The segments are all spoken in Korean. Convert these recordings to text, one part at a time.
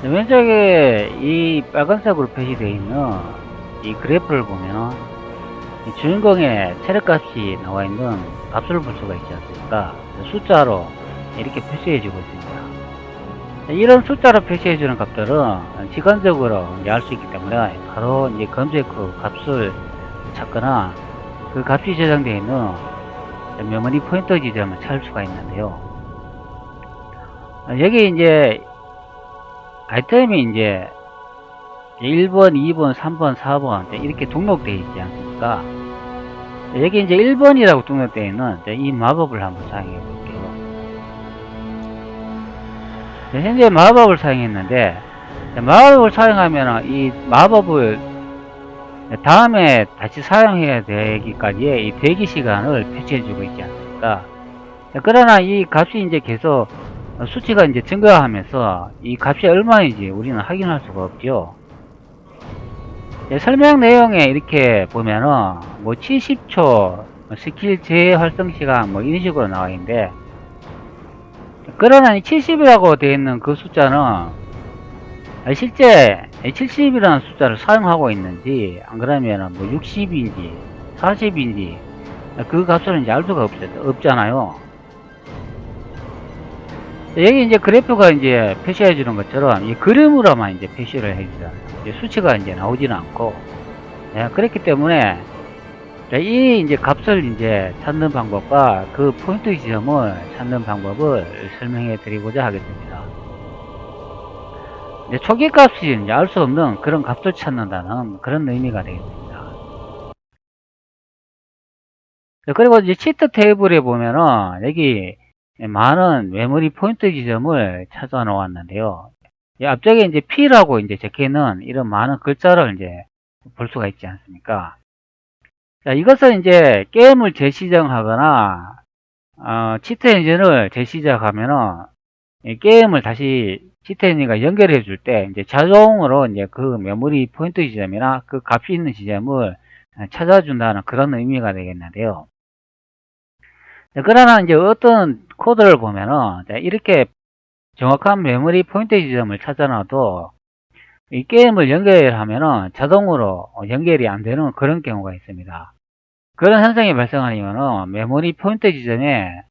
왼쪽에 이 빨간색으로 표시되어 있는 이 그래프를 보면 이 주인공의 체력값이 나와 있는 값을 볼 수가 있지 않습니까? 숫자로 이렇게 표시해 주고 있습니다. 이런 숫자로 표시해 주는 값들은 직관적으로 알 수 있기 때문에 바로 이제 검색 후 값을 찾거나 그 값이 저장되어 있는 메모리 포인터 지점을 찾을 수가 있는데요. 여기 이제 아이템이 이제 1번, 2번, 3번, 4번 이렇게 등록되어 있지 않습니까? 여기 이제 1번이라고 등록되어 있는 이 마법을 한번 사용해 볼게요. 현재 마법을 사용했는데 마법을 사용하면 이 마법을 다음에 다시 사용해야 되기까지의 이 대기 시간을 표시해 주고 있지 않습니까? 그러나 이 값이 이제 계속 수치가 이제 증가하면서 이 값이 얼마인지 우리는 확인할 수가 없죠. 설명 내용에 이렇게 보면은 뭐 70초 스킬 재활성 시간 뭐 이런 식으로 나와 있는데, 그러나 이 70이라고 되어 있는 그 숫자는 실제 70이라는 숫자를 사용하고 있는지 안 그러면 뭐 60인지 40인지 그 값을 이제 알 수가 없잖아요. 여기 이제 그래프가 이제 표시해 주는 것처럼 이 그림으로만 이제 표시를 해 주잖아요. 수치가 이제 나오지는 않고. 그렇기 때문에 이 이제 값을 이제 찾는 방법과 그 포인트 지점을 찾는 방법을 설명해 드리고자 하겠습니다. 이제 초기 값이 이제 알 수 없는 그런 값을 찾는다는 그런 의미가 되겠습니다. 그리고 이제 치트 테이블에 보면은 여기 많은 메모리 포인트 지점을 찾아 놓았는데요. 앞쪽에 이제 P라고 이제 적혀 있는 이런 많은 글자를 이제 볼 수가 있지 않습니까? 자, 이것은 이제 게임을 재시작하거나 치트 엔진을 재시작하면은 이 게임을 다시 치트 엔진과 연결해 줄 때 이제 자동으로 이제 그 메모리 포인트 지점이나 그 값이 있는 지점을 찾아준다는 그런 의미가 되겠는데요. 그러나 이제 어떤 코드를 보면은 이렇게 정확한 메모리 포인트 지점을 찾아놔도 이 게임을 연결하면은 자동으로 연결이 안 되는 그런 경우가 있습니다. 그런 현상이 발생하려면 메모리 포인트 지점에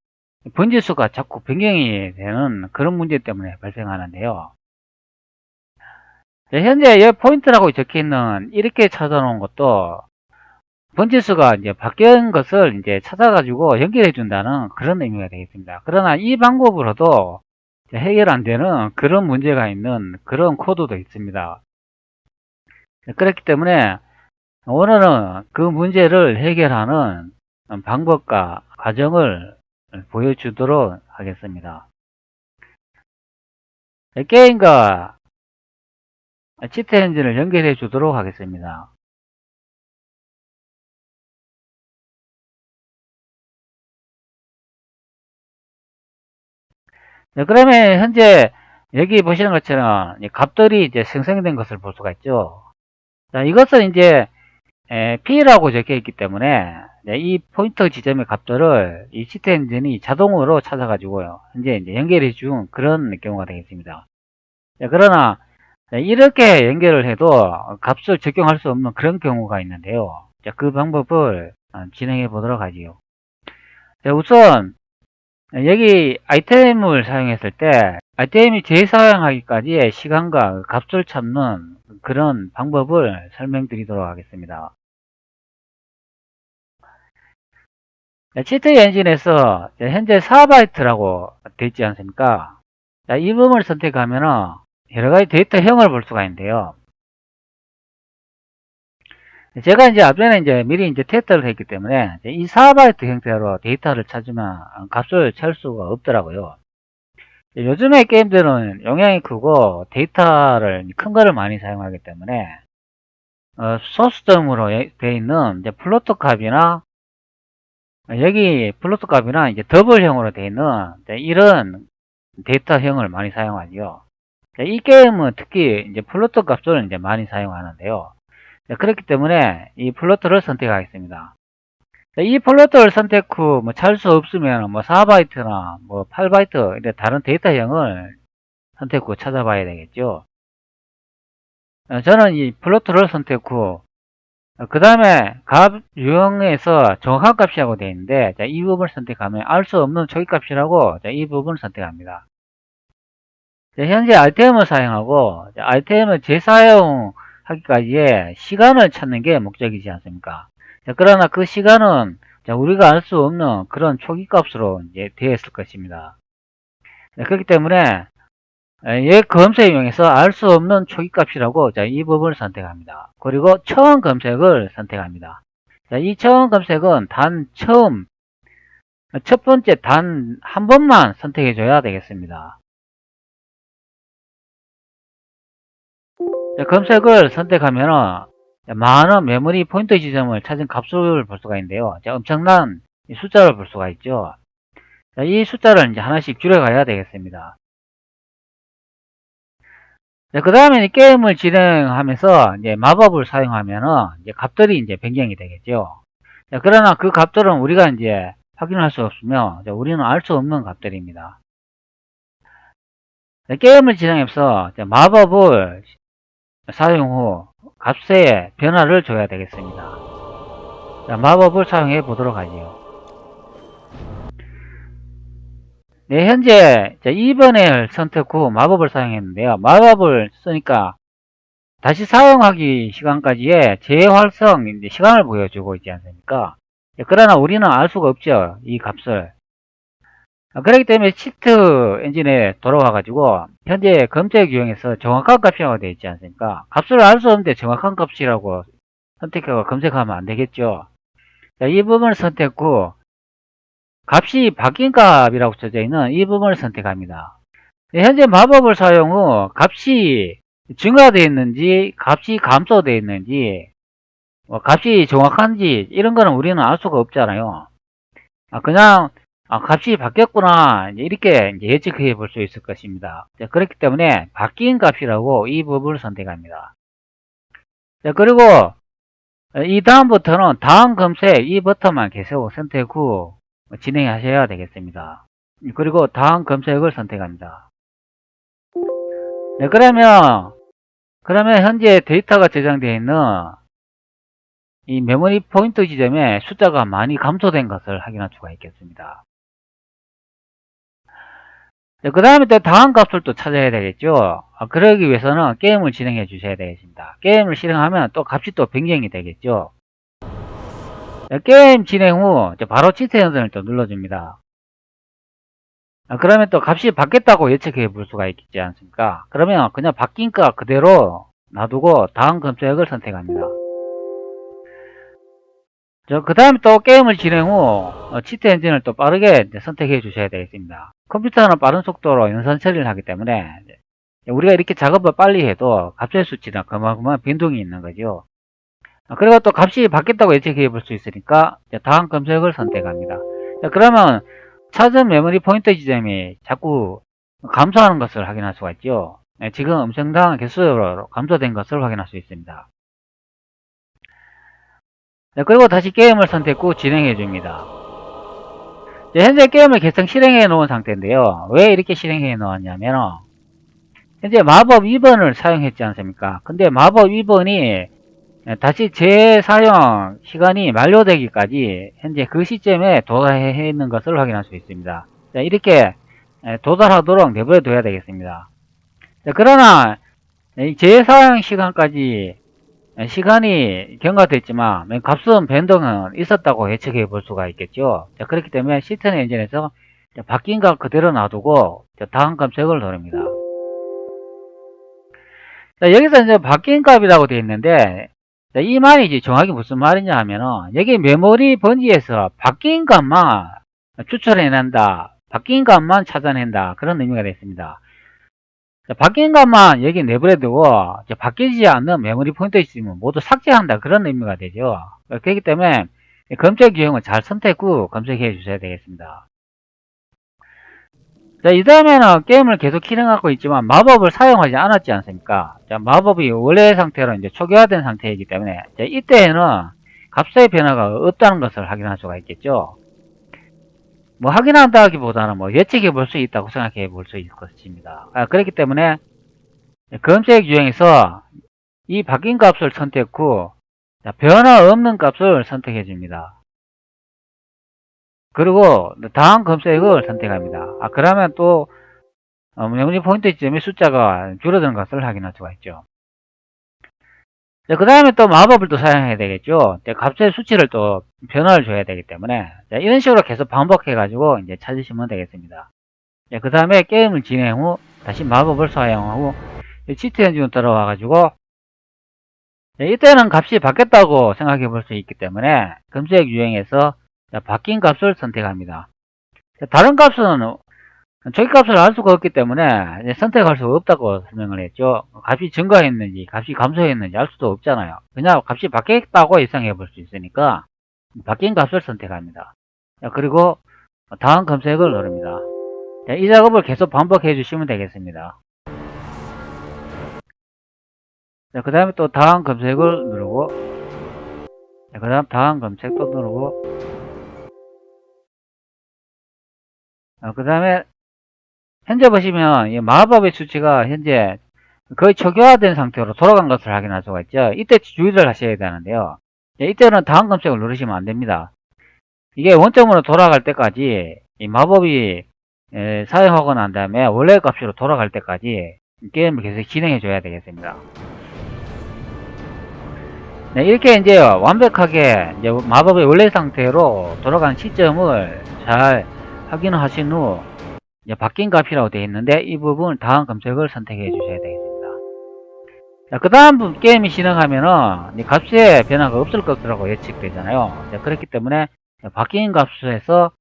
번지수가 자꾸 변경이 되는 그런 문제 때문에 발생하는데요. 현재 이 포인트라고 적혀 있는 이렇게 찾아놓은 것도 번지수가 이제 바뀐 것을 이제 찾아가지고 연결해 준다는 그런 의미가 되겠습니다. 그러나 이 방법으로도 해결 안 되는 그런 문제가 있는 그런 코드도 있습니다. 그렇기 때문에 오늘은 그 문제를 해결하는 방법과 과정을 보여주도록 하겠습니다. 게임과 치트 엔진을 연결해 주도록 하겠습니다. 그러면 현재 여기 보시는 것처럼 값들이 이제 생성된 것을 볼 수가 있죠. 자, 이것은 이제 P라고 적혀 있기 때문에 이 포인터 지점의 값들을 이 치트 엔진이 자동으로 찾아가지고요. 현재 이제 연결해 준 그런 경우가 되겠습니다. 그러나 이렇게 연결을 해도 값을 적용할 수 없는 그런 경우가 있는데요. 자, 그 방법을 진행해 보도록 하지요. 자, 우선 여기 아이템을 사용했을 때 아이템이 재사용하기까지의 시간과 값을 찾는 그런 방법을 설명드리도록 하겠습니다. 치트 엔진에서 현재 4바이트라고 되어 있지 않습니까? 자, 이 부분을 선택하면 여러가지 데이터형을 볼 수가 있는데요. 제가 이제 앞전에 이제 미리 이제 테스트를 했기 때문에 이 4바이트 형태로 데이터를 찾으면 값을 찾을 수가 없더라고요. 요즘의 게임들은 용량이 크고 데이터를 큰 거를 많이 사용하기 때문에 소스점으로 되어 있는 이제 플로트 값이나 여기 플로트 값이나 이제 더블형으로 되어 있는 이런 데이터형을 많이 사용하죠. 이 게임은 특히 이제 플로트 값을 이제 많이 사용하는데요. 그렇기 때문에 이 플로트를 선택하겠습니다. 이 플로트를 선택 후 뭐 찾을 수 없으면 뭐 4바이트나 뭐 8바이트 이런 다른 데이터형을 선택 후 찾아봐야 되겠죠. 저는 이 플로트를 선택 후, 그 다음에 값 유형에서 정확한 값이라고 되어 있는데, 자, 이 부분을 선택하면 알 수 없는 초기값이라고, 자, 이 부분을 선택합니다. 자, 현재 RTM을 사용하고, 자, RTM을 재사용하기까지의 시간을 찾는 게 목적이지 않습니까? 자, 그러나 그 시간은, 자, 우리가 알 수 없는 그런 초기값으로 이제 되어 있을 것입니다. 자, 그렇기 때문에, 얘 검색 이용해서 알 수 없는 초기값이라고, 자, 이 부분을 선택합니다. 그리고 처음 검색을 선택합니다. 자, 이 처음 검색은 첫 번째 단 한 번만 선택해 줘야 되겠습니다. 자, 검색을 선택하면 많은 메모리 포인터 지점을 찾은 값수를 볼 수가 있는데요. 자, 엄청난 숫자를 볼 수가 있죠. 자, 이 숫자를 이제 하나씩 줄여가야 되겠습니다. 그 다음에 게임을 진행하면서 이제 마법을 사용하면은 이제 값들이 이제 변경이 되겠죠. 자, 그러나 그 값들은 우리가 이제 확인할 수 없으며 우리는 알 수 없는 값들입니다. 게임을 진행해서 마법을 사용 후 값에 변화를 줘야 되겠습니다. 자, 마법을 사용해 보도록 하지요. 네, 현재 2번을 선택 후 마법을 사용했는데요. 마법을 쓰니까 다시 사용하기 시간까지의 재활성 시간을 보여주고 있지 않습니까? 그러나 우리는 알 수가 없죠. 이 값을. 그렇기 때문에 치트 엔진에 돌아와 가지고 현재 검색 유형에서 정확한 값이라고 되어 있지 않습니까? 값을 알 수 없는데 정확한 값이라고 선택하고 검색하면 안 되겠죠. 자, 이 부분을 선택 후 값이 바뀐 값이라고 써져 있는 이 부분을 선택합니다. 현재 마법을 사용 후 값이 증가되어 있는지 값이 감소되어 있는지 값이 정확한지 이런 거는 우리는 알 수가 없잖아요. 그냥 값이 바뀌었구나 이렇게 이제 예측해 볼 수 있을 것입니다. 자, 그렇기 때문에 바뀐 값이라고 이 부분을 선택합니다. 자, 그리고 이 다음부터는 다음 검색 이 버튼만 계속 선택 후 진행하셔야 되겠습니다. 그리고 다음 검색을 선택합니다. 네, 그러면 현재 데이터가 저장되어 있는 이 메모리 포인트 지점에 숫자가 많이 감소된 것을 확인할 수가 있겠습니다. 그 다음에 또 다음 값을 또 찾아야 되겠죠. 그러기 위해서는 게임을 진행해 주셔야 되겠습니다. 게임을 실행하면 또 값이 또 변경이 되겠죠. 게임 진행 후 바로 치트 연산을 또 눌러줍니다. 그러면 또 값이 바뀌었다고 예측해 볼 수가 있지 않습니까? 그러면 그냥 바뀐 값 그대로 놔두고 다음 검색을 선택합니다. 그 다음에 또 게임을 진행 후 치트 엔진을 또 빠르게 선택해 주셔야 되겠습니다. 컴퓨터는 빠른 속도로 연산 처리를 하기 때문에 우리가 이렇게 작업을 빨리 해도 값의 수치는 그만큼 변동이 있는 거죠. 그리고 또 값이 바뀌었다고 예측해 볼 수 있으니까 다음 검색을 선택합니다. 그러면 찾은 메모리 포인터 지점이 자꾸 감소하는 것을 확인할 수가 있죠. 지금 엄청난 개수로 감소된 것을 확인할 수 있습니다. 그리고 다시 게임을 선택 후 진행해 줍니다. 현재 게임을 계속 실행해 놓은 상태인데요. 왜 이렇게 실행해 놓았냐면 현재 마법 2번을 사용했지 않습니까? 근데 마법 2번이 다시 재사용 시간이 만료되기까지 현재 그 시점에 도달해 있는 것을 확인할 수 있습니다. 자, 이렇게 도달하도록 내버려 둬야 되겠습니다. 자, 그러나 재사용 시간까지 시간이 경과됐지만 값은 변동은 있었다고 예측해 볼 수가 있겠죠. 자, 그렇기 때문에 시스템 엔진에서 바뀐 값 그대로 놔두고 다음 검색을 누릅니다. 자, 여기서 이제 바뀐 값이라고 되어 있는데 이 말이 이제 정확히 무슨 말이냐 하면은 여기 메모리 번지에서 바뀐 값만 추출해낸다, 바뀐 값만 찾아낸다 그런 의미가 되겠습니다. 바뀐 값만 여기 내버려두고 바뀌지 않는 메모리 포인터 있으면 모두 삭제한다 그런 의미가 되죠. 그렇기 때문에 검색 유형을 잘 선택 후 검색해 주셔야 되겠습니다. 자, 이 다음에는 게임을 계속 실행하고 있지만 마법을 사용하지 않았지 않습니까? 자, 마법이 원래 상태로 이제 초기화된 상태이기 때문에 이때에는 값의 변화가 없다는 것을 확인할 수가 있겠죠. 뭐 확인한다기보다는 뭐 예측해 볼 수 있다고 생각해 볼 수 있을 것입니다. 그렇기 때문에 검색 유형에서 이 바뀐 값을 선택 후 변화 없는 값을 선택해 줍니다. 그리고 다음 검색을 선택합니다. 그러면 또 메모리 포인트 지점의 숫자가 줄어드는 것을 확인할 수가 있죠. 그 다음에 또 마법을 또 사용해야 되겠죠. 값의 수치를 또 변화를 줘야 되기 때문에 이런 식으로 계속 반복해 가지고 이제 찾으시면 되겠습니다. 그 다음에 게임을 진행 후 다시 마법을 사용하고 치트 엔진으로 들어와 가지고 이때는 값이 바뀌었다고 생각해 볼 수 있기 때문에 검색 유형에서 바뀐 값을 선택합니다. 다른 값은 저기 값을 알 수가 없기 때문에 선택할 수가 없다고 설명을 했죠. 값이 증가했는지 값이 감소했는지 알 수도 없잖아요. 그냥 값이 바뀌었다고 예상해 볼 수 있으니까 바뀐 값을 선택합니다. 그리고 다음 검색을 누릅니다. 이 작업을 계속 반복해 주시면 되겠습니다. 그 다음에 또 다음 검색을 누르고 그 다음 다음 검색 또 누르고 그 다음에 현재 보시면 이 마법의 수치가 현재 거의 초기화된 상태로 돌아간 것을 확인할 수가 있죠. 이때 주의를 하셔야 되는데요. 이때는 다음 검색을 누르시면 안 됩니다. 이게 원점으로 돌아갈 때까지 이 마법이 사용하고 난 다음에 원래 값으로 돌아갈 때까지 게임을 계속 진행해 줘야 되겠습니다. 네, 이렇게 이제 완벽하게 이제 마법의 원래 상태로 돌아가는 시점을 잘 확인하신 후 이제 바뀐 값이라고 되어 있는데 이 부분 다음 검색을 선택해 주셔야 되겠습니다. 그 다음 게임이 진행하면은 값의 변화가 없을 것이라고 예측되잖아요. 그렇기 때문에 바뀐 값에서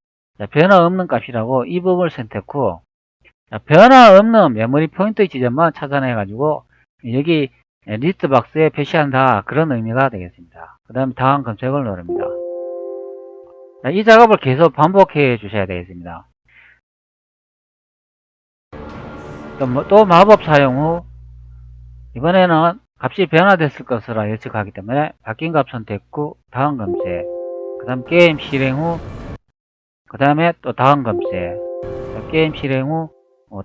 변화 없는 값이라고 이 부분을 선택 후 변화 없는 메모리 포인트 지점만 찾아내 가지고 여기 리스트 박스에 표시한다, 그런 의미가 되겠습니다. 그 다음에 다음 검색을 누릅니다. 이 작업을 계속 반복해 주셔야 되겠습니다. 또 마법 사용 후 이번에는 값이 변화됐을 것으로 예측하기 때문에 바뀐 값 선택 후 다음 검색, 그 다음 게임 실행 후 그 다음에 또 다음 검색, 게임 실행 후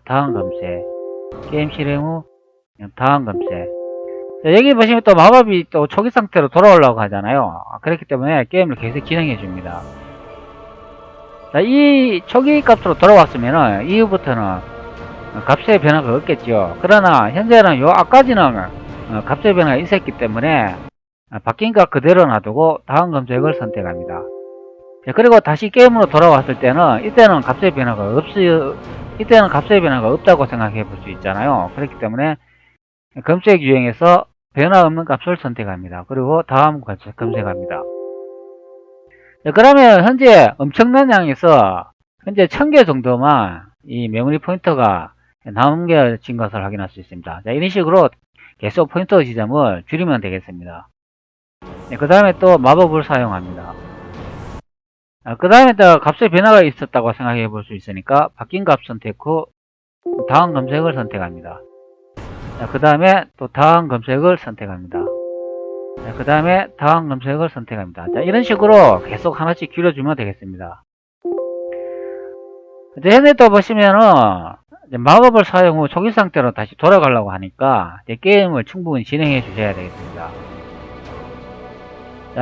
다음 검색, 게임 실행 후 다음 검색. 여기 보시면 또 마법이 또 초기 상태로 돌아오려고 하잖아요. 그렇기 때문에 게임을 계속 진행해 줍니다. 이 초기 값으로 돌아왔으면 이후부터는 값의 변화가 없겠죠. 그러나 현재는 아까지는 값의 변화가 있었기 때문에 바뀐 값 그대로 놔두고 다음 검색을 선택합니다. 그리고 다시 게임으로 돌아왔을 때는 이때는 값의 변화가 없다고 생각해 볼 수 있잖아요. 그렇기 때문에 검색 유형에서 변화 없는 값을 선택합니다. 그리고 다음 검색합니다. 그러면 현재 엄청난 양에서 현재 1000개 정도만 이 메모리 포인터가 남겨진 것을 확인할 수 있습니다. 이런 식으로 계속 포인터 지점을 줄이면 되겠습니다. 그 다음에 또 마법을 사용합니다. 그 다음에 또 값의 변화가 있었다고 생각해 볼 수 있으니까 바뀐 값 선택 후 다음 검색을 선택합니다. 그 다음에 또 다음 검색을 선택합니다. 그 다음에 다음 검색을 선택합니다. 이런 식으로 계속 하나씩 줄여주면 되겠습니다. 현재 또 보시면은 마법을 사용 후 초기 상태로 다시 돌아가려고 하니까 게임을 충분히 진행해 주셔야 되겠습니다.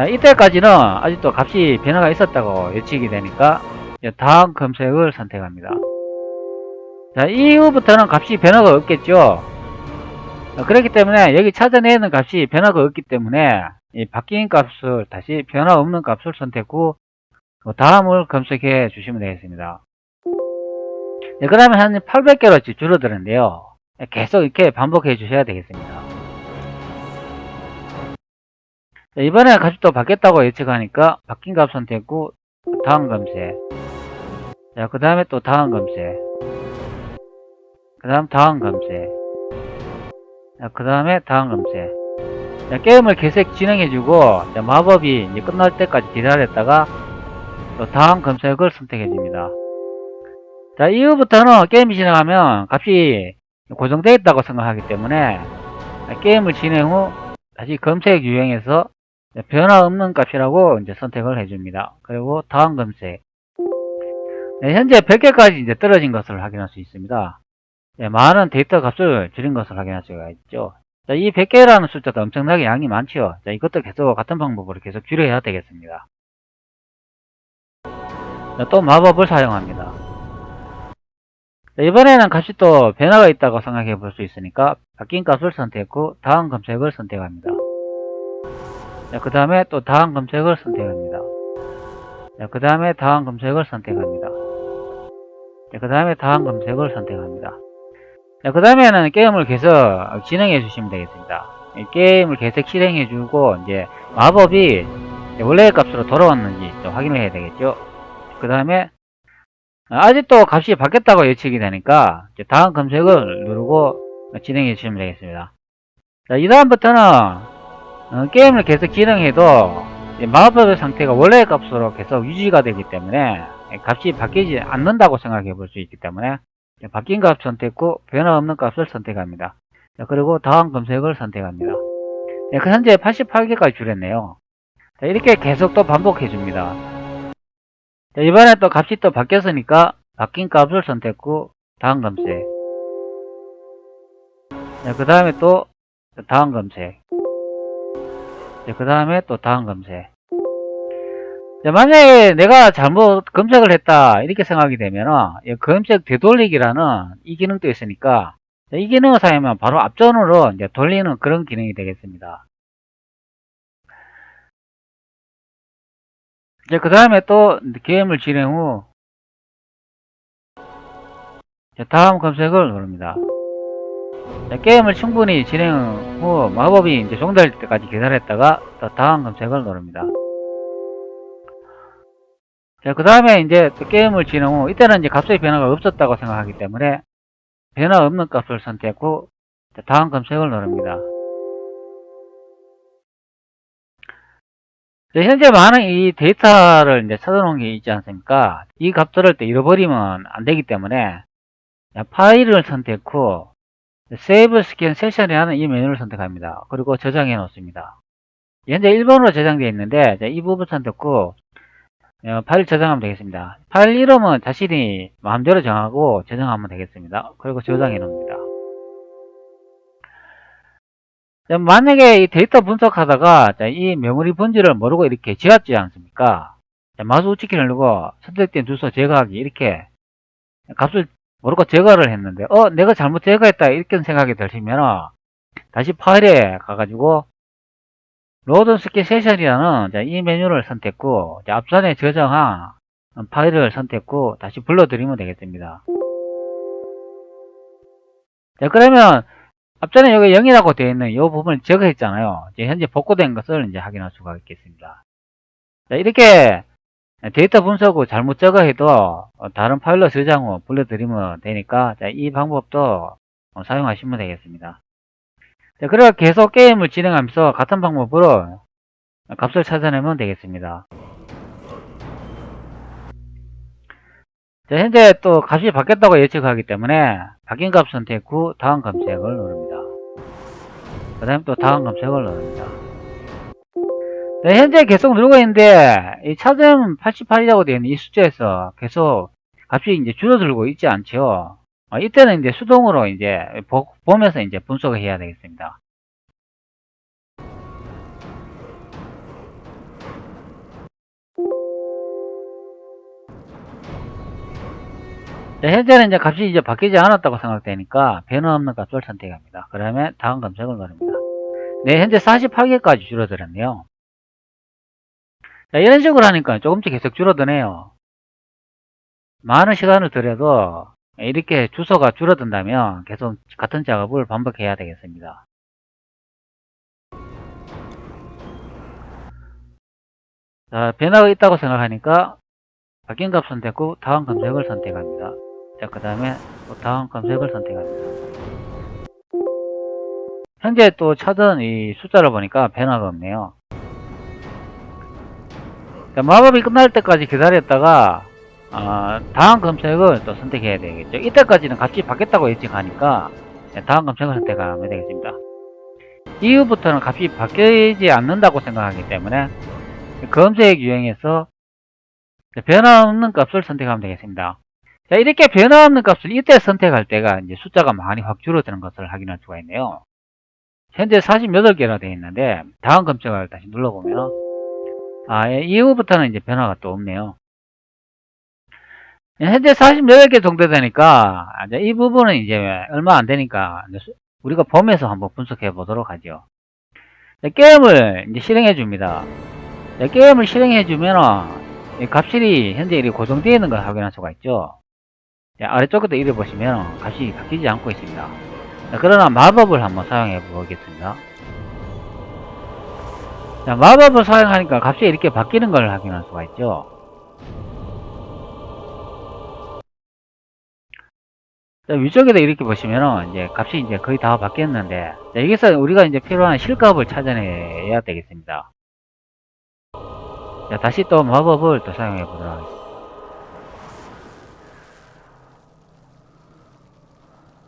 이때까지는 아직도 값이 변화가 있었다고 예측이 되니까 다음 검색을 선택합니다. 이후부터는 값이 변화가 없겠죠. 그렇기 때문에 여기 찾아내는 값이 변화가 없기 때문에 이 바뀐 값을 다시 변화 없는 값을 선택 후 다음을 검색해 주시면 되겠습니다. 그러면 한 800개로 줄어드는데요. 계속 이렇게 반복해 주셔야 되겠습니다. 이번에 값이 또 바뀌었다고 예측하니까 바뀐 값 선택 후 다음 검색, 그 다음에 또 다음 검색, 그 다음 다음 검색, 그 다음에 다음 검색. 게임을 계속 진행해주고 마법이 이제 끝날 때까지 기다렸다가 또 다음 검색을 선택해줍니다. 이후부터는 게임이 진행하면 값이 고정되어 있다고 생각하기 때문에 게임을 진행 후 다시 검색 유형에서 변화 없는 값이라고 이제 선택을 해줍니다. 그리고 다음 검색. 현재 100개까지 이제 떨어진 것을 확인할 수 있습니다. 많은 데이터 값을 줄인 것을 확인할 수가 있죠. 자, 이 100개라는 숫자도 엄청나게 양이 많죠. 자, 이것도 계속 같은 방법으로 계속 줄여야 되겠습니다. 자, 또 마법을 사용합니다. 자, 이번에는 값이 또 변화가 있다고 생각해 볼 수 있으니까 바뀐 값을 선택 후 다음 검색을 선택합니다. 그 다음에 또 다음 검색을 선택합니다. 그 다음에 다음 검색을 선택합니다. 그 다음에 다음 검색을 선택합니다. 그 다음에는 게임을 계속 진행해 주시면 되겠습니다. 게임을 계속 실행해 주고 이제 마법이 원래의 값으로 돌아왔는지 좀 확인을 해야 되겠죠. 그 다음에 아직도 값이 바뀌었다고 예측이 되니까 다음 검색을 누르고 진행해 주시면 되겠습니다. 자, 이 다음부터는 게임을 계속 진행해도 마법의 상태가 원래의 값으로 계속 유지가 되기 때문에 값이 바뀌지 않는다고 생각해 볼 수 있기 때문에 바뀐 값 선택 후 변화 없는 값을 선택합니다. 자, 그리고 다음 검색을 선택합니다. 현재 88개까지 줄였네요. 자, 이렇게 계속 또 반복해 줍니다. 자, 이번에 또 값이 또 바뀌었으니까 바뀐 값을 선택 후 다음 검색. 그 다음에 또 다음 검색. 그 다음에 또 다음 검색. 자, 만약에 내가 잘못 검색을 했다 이렇게 생각이 되면 검색 되돌리기라는 이 기능도 있으니까 이 기능을 사용하면 바로 앞전으로 이제 돌리는 그런 기능이 되겠습니다. 그 다음에 또 게임을 진행 후 다음 검색을 누릅니다. 게임을 충분히 진행 후 마법이 이제 종료될 때까지 기다렸다가 또 다음 검색을 누릅니다. 그 다음에 이제 또 게임을 진행 후 이때는 이제 값의 변화가 없었다고 생각하기 때문에 변화 없는 값을 선택 후 다음 검색을 누릅니다. 현재 많은 이 데이터를 이제 찾아놓은 게 있지 않습니까? 이 값들을 또 잃어버리면 안 되기 때문에 파일을 선택 후 세이브 스캔 세션이라는 이 메뉴를 선택합니다. 그리고 저장해 놓습니다. 현재 1번으로 저장되어 있는데 이 부분 선택 후 파일 저장하면 되겠습니다. 파일 이름은 자신이 마음대로 정하고 저장하면 되겠습니다. 그리고 저장해 놓습니다. 만약에 이 데이터 분석하다가 이 메모리 분지를 모르고 이렇게 지웠지 않습니까? 마우스 우측키를 누르고 선택된 주소 제거하기 이렇게 값을 모르고 제거를 했는데 내가 잘못 제거했다 이렇게 생각이 드시면 다시 파일에 가가지고 로드 스캔 세션이라는 이 메뉴를 선택 후 앞전에 저장한 파일을 선택 후 다시 불러드리면 되겠습니다. 그러면 앞전에 여기 0이라고 되어 있는 이 부분을 제거했잖아요. 현재 복구된 것을 이제 확인할 수가 있겠습니다. 이렇게 데이터 분석 후 잘못 제거해도 다른 파일로 저장 후 불러드리면 되니까 이 방법도 사용하시면 되겠습니다. 그리고 계속 게임을 진행하면서 같은 방법으로 값을 찾아내면 되겠습니다. 현재 또 값이 바뀌었다고 예측하기 때문에 바뀐 값 선택 후 다음 검색을 누릅니다. 그 다음에 또 다음 검색을 누릅니다. 현재 계속 누르고 있는데 이 찾음 88이라고 되어 있는 이 숫자에서 계속 값이 이제 줄어들고 있지 않죠. 이때는 이제 수동으로 이제 보면서 이제 분석을 해야 되겠습니다. 현재는 이제 값이 이제 바뀌지 않았다고 생각되니까 변화 없는 값을 선택합니다. 그 다음에 다음 검색을 누릅니다. 현재 48개까지 줄어들었네요. 이런 식으로 하니까 조금씩 계속 줄어드네요. 많은 시간을 들여도 이렇게 주소가 줄어든다면 계속 같은 작업을 반복해야 되겠습니다. 변화가 있다고 생각하니까 바뀐 값 선택 후 다음 검색을 선택합니다. 그 다음에 또 다음 검색을 선택합니다. 현재 또 찾은 이 숫자를 보니까 변화가 없네요. 마법이 끝날 때까지 기다렸다가 다음 검색을 또 선택해야 되겠죠. 이때까지는 값이 바뀌었다고 예측하니까 다음 검색을 선택하면 되겠습니다. 이후부터는 값이 바뀌지 않는다고 생각하기 때문에 검색 유형에서 변화 없는 값을 선택하면 되겠습니다. 이렇게 변화 없는 값을 이때 선택할 때가 이제 숫자가 많이 확 줄어드는 것을 확인할 수가 있네요. 현재 48개로 되어 있는데, 다음 검색을 다시 눌러보면, 이후부터는 이제 변화가 또 없네요. 현재 48개 정도 되니까, 이제 이 부분은 이제 얼마 안 되니까, 우리가 봄에서 한번 분석해 보도록 하죠. 게임을 이제 실행해 줍니다. 게임을 실행해 주면, 값이 현재 이렇게 고정되어 있는 걸 확인할 수가 있죠. 아래쪽에도 이래 보시면 값이 바뀌지 않고 있습니다. 그러나 마법을 한번 사용해 보겠습니다. 마법을 사용하니까 값이 이렇게 바뀌는 걸 확인할 수가 있죠. 위쪽에도 이렇게 보시면은 이제 값이 이제 거의 다 바뀌었는데, 여기서 우리가 이제 필요한 실값을 찾아내야 되겠습니다. 다시 또 마법을 또 사용해 보도록 하겠습니다.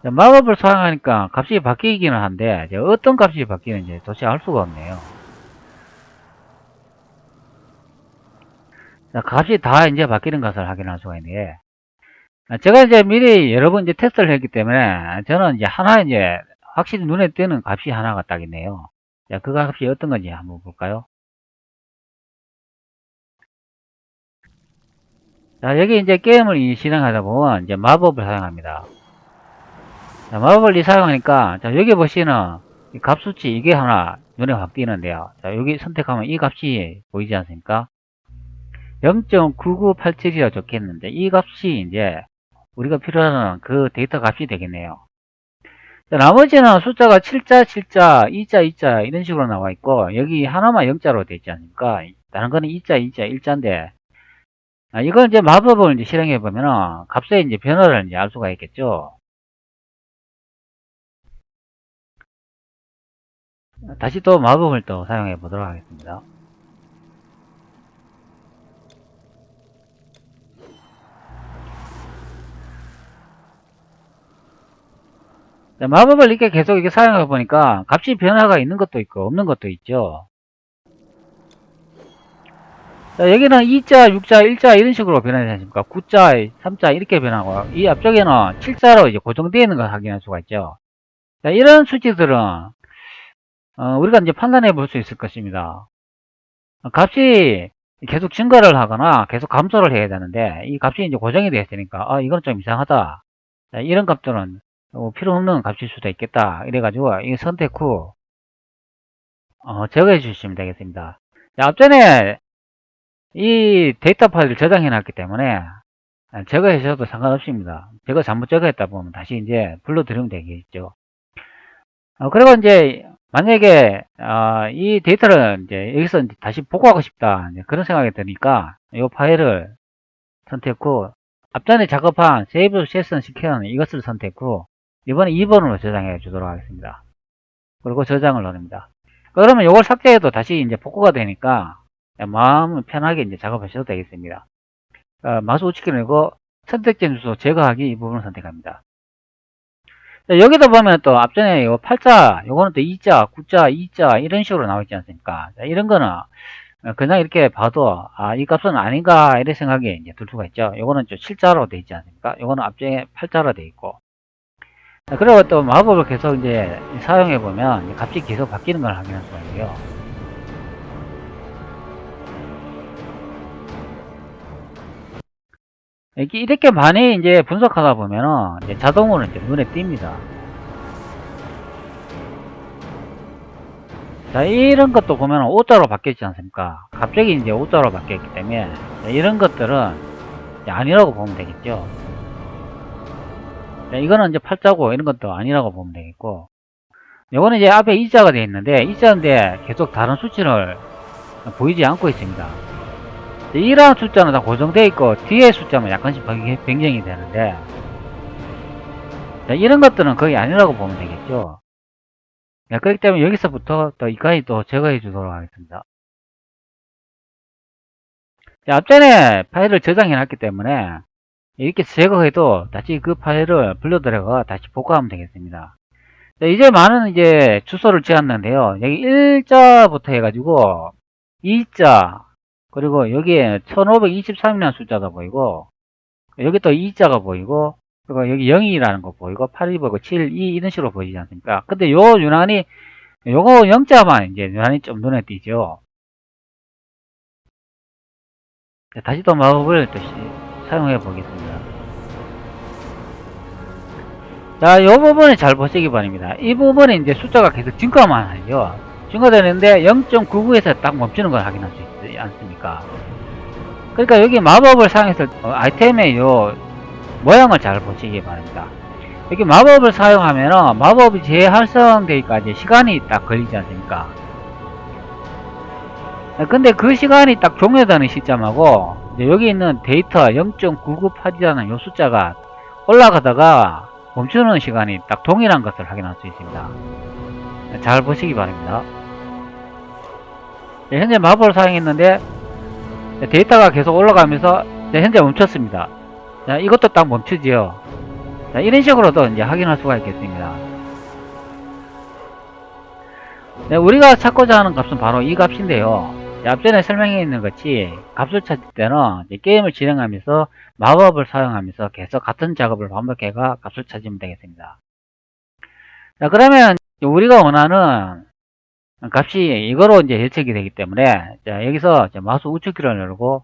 마법을 사용하니까 값이 바뀌기는 한데, 어떤 값이 바뀌는지 도대체 알 수가 없네요. 값이 다 이제 바뀌는 것을 확인할 수가 있는데, 제가 이제 미리 여러 번 이제 테스트를 했기 때문에, 저는 이제 하나 이제 확실히 눈에 띄는 값이 하나가 딱 있네요. 그 값이 어떤 건지 한번 볼까요? 여기 이제 게임을 실행하다 보면 이제 마법을 사용합니다. 마법을 사용하니까, 여기 보시는 이 값 수치 이게 하나 눈에 확 띄는데요. 여기 선택하면 이 값이 보이지 않습니까? 0.9987이라고 적혀있는데, 이 값이 이제 우리가 필요한 그 데이터 값이 되겠네요. 나머지는 숫자가 7자, 7자, 2자, 2자 이런 식으로 나와 있고, 여기 하나만 0자로 되어 있지 않습니까? 다른 거는 2자, 2자, 1자인데, 이건 이제 마법을 이제 실행해 보면은 값의 이제 변화를 이제 알 수가 있겠죠. 다시 또 마법을 또 사용해 보도록 하겠습니다. 마법을 이렇게 계속 이렇게 사용해 보니까 값이 변화가 있는 것도 있고 없는 것도 있죠. 여기는 2자, 6자, 1자 이런 식으로 변하지 않습니까? 9자, 3자 이렇게 변하고, 이 앞쪽에는 7자로 이제 고정되어 있는 걸 확인할 수가 있죠. 이런 수치들은 우리가 이제 판단해 볼 수 있을 것입니다. 값이 계속 증가를 하거나 계속 감소를 해야 되는데, 이 값이 이제 고정이 되어 있으니까 이건 좀 이상하다. 이런 값들은 필요 없는 값일 수도 있겠다. 이래가지고 이 선택 후 제거해 주시면 되겠습니다. 앞전에 이 데이터 파일을 저장해 놨기 때문에 제거해 주셔도 상관없습니다. 제가 잘못 제거했다 보면 다시 이제 불러드리면 되겠죠. 그리고 이제 만약에 이 데이터를 이제 여기서 이제 다시 복구하고 싶다 그런 생각이 드니까 이 파일을 선택 후 앞전에 작업한 세이브 세션 시켜는 이것을 선택 후 이번에 2번으로 저장해 주도록 하겠습니다. 그리고 저장을 누릅니다. 그러면 이걸 삭제해도 다시 이제 복구가 되니까 마음 편하게 이제 작업하셔도 되겠습니다. 마우스 우측키 누르고 선택된 주소 제거하기 이 부분을 선택합니다. 여기다 보면 또 앞전에 요 8자, 요거는 또 2자, 9자, 2자 이런 식으로 나와 있지 않습니까? 이런 거는 그냥 이렇게 봐도 이 값은 아닌가 이런 생각이 이제 들 수가 있죠. 요거는 좀 7자로 되어 있지 않습니까? 요거는 앞전에 8자로 되어 있고. 그리고 또 마법을 계속 이제 사용해 보면 값이 계속 바뀌는 걸 확인할 수가 있고요. 이렇게 많이 이제 분석하다 보면은 이제 자동으로 이제 눈에 띕니다. 자, 이런 것도 보면 오자로 바뀌었지 않습니까? 갑자기 이제 오자로 바뀌었기 때문에 이런 것들은 아니라고 보면 되겠죠. 이거는 이제 팔자고 이런 것도 아니라고 보면 되겠고, 요거는 이제 앞에 이자가 되어 있는데 이자인데 계속 다른 수치를 보이지 않고 있습니다. 이러한 숫자는 다 고정되어 있고 뒤에 숫자만 약간씩 변경이 되는데, 이런 것들은 거의 아니라고 보면 되겠죠. 그렇기 때문에 여기서부터 또 이까지 또 제거해 주도록 하겠습니다. 앞전에 파일을 저장해 놨기 때문에 이렇게 제거해도 다시 그 파일을 불러들여가 다시 복구하면 되겠습니다. 이제 많은 이제 주소를 지었는데요. 여기 1자부터 해가지고 2자, 그리고 여기에 1523이라는 숫자가 보이고, 여기 또 2자가 보이고, 그리고 여기 0이라는 거 보이고, 8이 보이고, 7, 2 이런 식으로 보이지 않습니까? 근데 요 유난히 요거 0자만 이제 유난히 좀 눈에 띄죠. 다시 또 마법을 또 사용해 보겠습니다. 자, 요 부분을 잘 보시기 바랍니다. 이 부분에 이제 숫자가 계속 증가만 하죠. 증가되는데 0.99에서 딱 멈추는 걸 확인할 수 있지 않습니까? 그러니까 여기 마법을 사용해서 아이템의 요 모양을 잘 보시기 바랍니다. 여기 마법을 사용하면 마법이 재활성되기까지 시간이 딱 걸리지 않습니까? 근데 그 시간이 딱 종료되는 시점하고 여기 있는 데이터 0.998이라는 요 숫자가 올라가다가 멈추는 시간이 딱 동일한 것을 확인할 수 있습니다. 잘 보시기 바랍니다. 현재 마법을 사용했는데 데이터가 계속 올라가면서 현재 멈췄습니다. 자, 이것도 딱 멈추지요. 자, 이런 식으로도 이제 확인할 수가 있겠습니다. 네, 우리가 찾고자 하는 값은 바로 이 값인데요. 앞전에 설명해 있는 것이 값을 찾을 때는 게임을 진행하면서 마법을 사용하면서 계속 같은 작업을 반복해가 값을 찾으면 되겠습니다. 자, 그러면 우리가 원하는 값이 이거로 이제 예측이 되기 때문에 자, 여기서 마우스 우측키를 누르고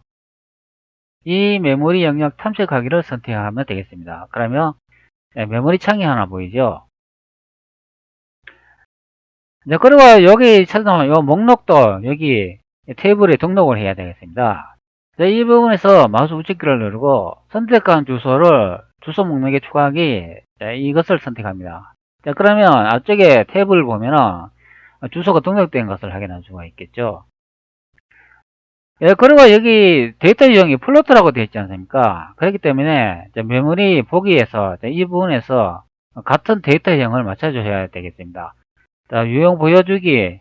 이 메모리 영역 탐색하기를 선택하면 되겠습니다. 그러면 메모리 창이 하나 보이죠? 네, 그리고 여기 찾아보면 이 목록도 여기 테이블에 등록을 해야 되겠습니다. 자, 이 부분에서 마우스 우측키를 누르고 선택한 주소를 주소 목록에 추가하기, 자, 이것을 선택합니다. 자, 그러면 앞쪽에 탭을 보면은 주소가 등록된 것을 확인할 수가 있겠죠. 예, 그리고 여기 데이터 유형이 플로트라고 되어 있지 않습니까? 그렇기 때문에 메모리 보기에서 이 부분에서 같은 데이터 유형을 맞춰주셔야 되겠습니다. 자, 유형 보여주기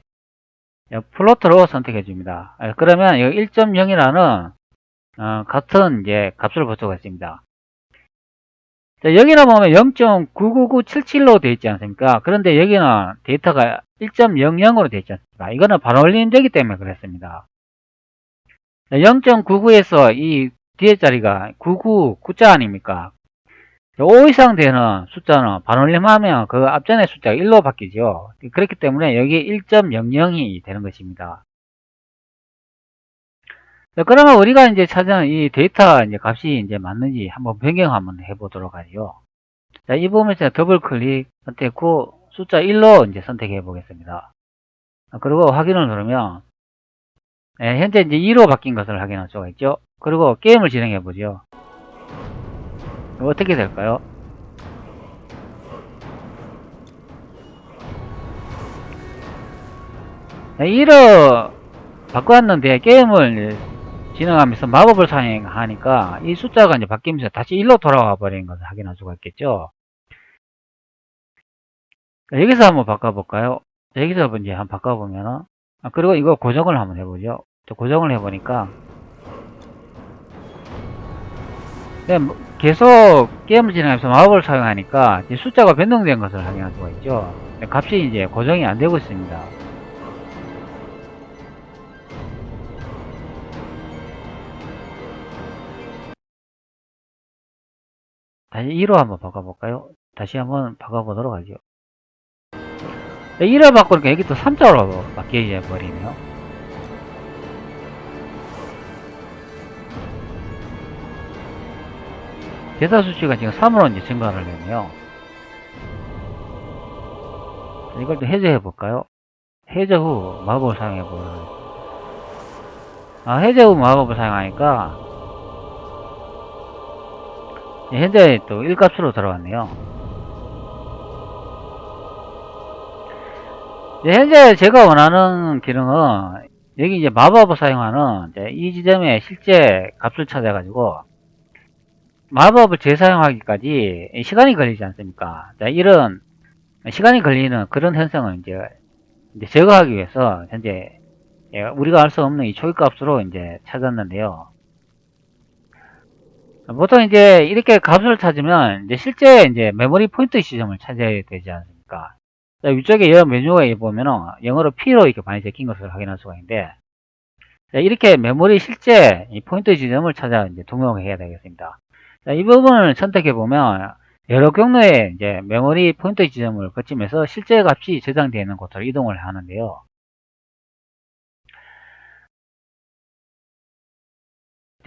플로트로 선택해 줍니다. 그러면 1.0이라는 같은 이제 값을 볼 수가 있습니다. 자, 여기는 보면 0.99977로 되어 있지 않습니까? 그런데 여기는 데이터가 1.00으로 되어 있지 않습니까? 이거는 반올림되기 때문에 그랬습니다. 0.99에서 이 뒤에 자리가 99, 9자 아닙니까? 5 이상 되는 숫자는 반올림하면 그 앞전의 숫자가 1로 바뀌죠. 그렇기 때문에 여기 1.00이 되는 것입니다. 자, 그러면 우리가 이제 찾은 이 데이터 이제 값이 이제 맞는지 한번 변경 한번 해보도록 하죠. 자, 이 부분에서 더블 클릭 선택 후 숫자 1로 이제 선택해 보겠습니다. 그리고 확인을 누르면 현재 이제 2로 바뀐 것을 확인할 수가 있죠. 그리고 게임을 진행해 보죠. 어떻게 될까요? 네, 1로 바꿨는데 게임을 진행하면서 마법을 사용하니까 이 숫자가 이제 바뀌면서 다시 1로 돌아와 버리는 것을 확인할 수가 있겠죠. 여기서 한번 바꿔볼까요? 여기서 이제 한번 바꿔보면은 그리고 이거 고정을 한번 해보죠. 고정을 해보니까 네, 계속 게임을 진행하면서 마법을 사용하니까 숫자가 변동된 것을 확인할 수가 있죠. 값이 이제 고정이 안 되고 있습니다. 다시 2로 한번 바꿔볼까요? 다시 한번 바꿔보도록 하죠. 1로 바꾸니까 여기 또 3자로 바뀌어 버리네요. 대사 수치가 지금 3으로 이제 증가를 했네요. 이걸 또 해제해 볼까요? 해제 후 마법을 사용해 보도록 해제 후 마법을 사용하니까 현재 또 1값으로 들어왔네요. 현재 제가 원하는 기능은 여기 이제 마법을 사용하는 이 지점에 실제 값을 찾아가지고 마법을 재사용하기까지 시간이 걸리지 않습니까? 자, 이런 시간이 걸리는 그런 현상을 이제 제거하기 위해서 현재 우리가 알 수 없는 이 초기값으로 이제 찾았는데요. 보통 이제 이렇게 값을 찾으면 이제 실제 이제 메모리 포인트 지점을 찾아야 되지 않습니까? 자, 위쪽에 여 메뉴에 보면은 영어로 P로 이렇게 많이 적힌 것을 확인할 수가 있는데, 자, 이렇게 메모리 실제 이 포인트 지점을 찾아 이제 등록해야 되겠습니다. 자, 이 부분을 선택해 보면 여러 경로의 이제 메모리 포인터 지점을 거치면서 실제 값이 저장되어 있는 곳으로 이동을 하는데요.